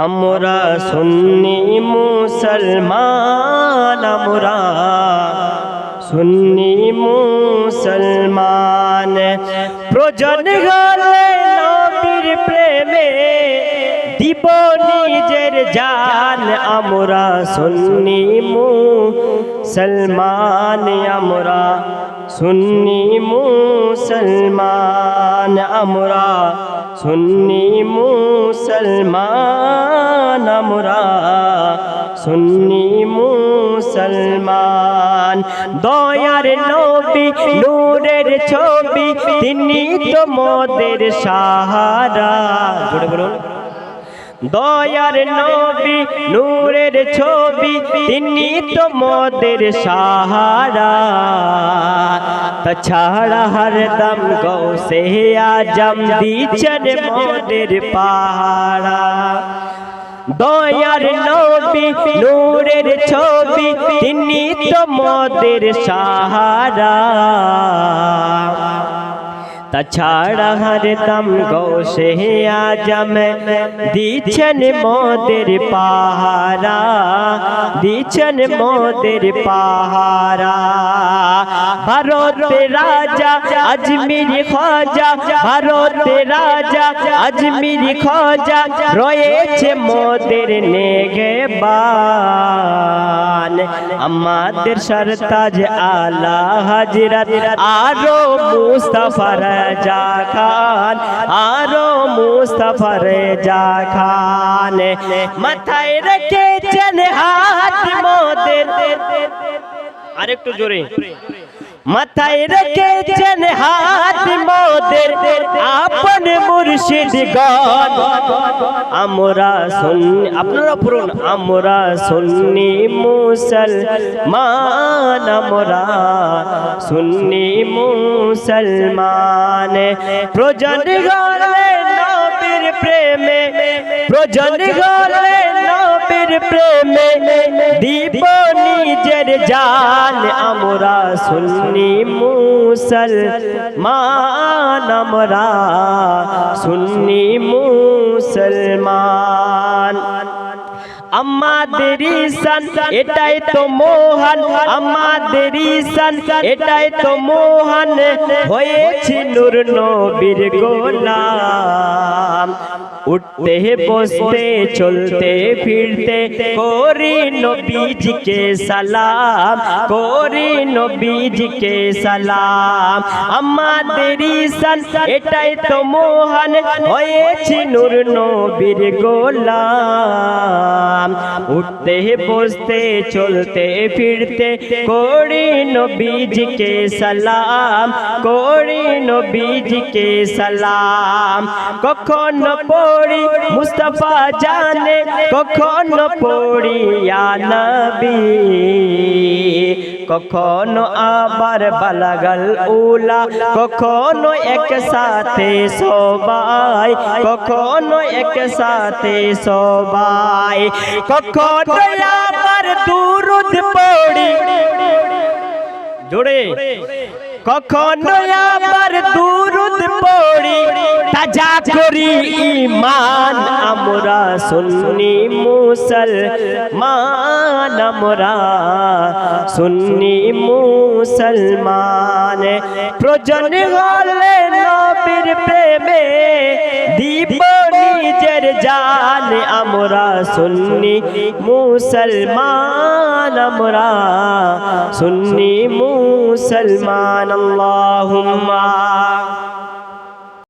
আমরা সুন্নি মুসলমান, আমরা সুন্নি মুসলমান। প্রয়োজন হলে নবীর প্রেমে দিব নিজের জান। আমরা সুন্নি মুসলমান, আমরা সুন্নি মুসলমান, আমরা সুন্নি মুসলমান, আমরা সুন্নি মুসলমান। দয়ার নবী নূরের ছবি, তিনি তো মোদের সাহারা। জোরে বলুন। দয়ার নবী নূরের ছবি, তিনি তো মোদের সাহারা। তাছাড়া হরদম গৌসে আজম দিচ্ছেন মোদের পাহারা। দয়ার নবী নূরের ছবি, তিনি তো মোদের সাহারা। তাছাড়া হরদম গৌসে আজম দিচ্ছেন মোদের পাহারা, দিচ্ছেন মোদের পাহারা। ভারতে রাজা আজমিরি খাজা, ভারতে রাজা আজমিরি খাজা, রয়েছে মোদের নেগেবান। আমাদের সরতাজ আলা হযরত আরো মুস্তাফা রেজা খান, আরো মুস্তাফা রেজা খান। মাথায় রেখেছেন হাত মোদের, আরেকটু জোরে। মাথায় রেখেছেন হাত মোদের আপন মুর্শিদগণ। আমরা সুন্নি, আপনারা পড়ুন, আমরা সুন্নি মুসলমান, আমরা সুন্নি মুসলমান। প্রয়োজন হলে নবীর প্রেমে, প্রয়োজন হলে নবীর প্রেমে দিব নিজের জান। আমরা সুন্নি মুসলমান, আমরা সুন্নি মুসলমান। আমাদের ঈশান এটাই তো মহান, আমাদের ঈশান এটাই তো মহান। হয়েছি নূর নবীর গোলাম। উঠতে বসতে চলতে ফিরতে করি নবীজিকে সালাম, করি নবীজিকে সালাম। আমাদের ঈশান এটাই তো মহান, হয়েছি নূর নবীর গোলাম। উঠতে বসতে চলতে ফিরতে করি নবীজিকে সালাম, করি নবীজিকে সালাম। কখনো পড়ি মুস্তাফা জানে, কখনো পড়ি ইয়া নবী, কখনো আবার বালাগাল উলা, কখনো একসাথে সবাই, কখনো একসাথে সবাই। কখনো আবার দুরূদ পড়ি, জোরে। কখনো আবার দুরূদ পড়ি, তাজা করি ঈমান। আমরা সুন্নি মুসলমান, আমরা সুন্নি মুসলমান। প্রয়োজন হলে নবীর প্রেমে দিব নিজের জান। আমরা সুন্নি মুসলমান, আমরা সুন্নি মুসলমান। আল্লাহুম্মা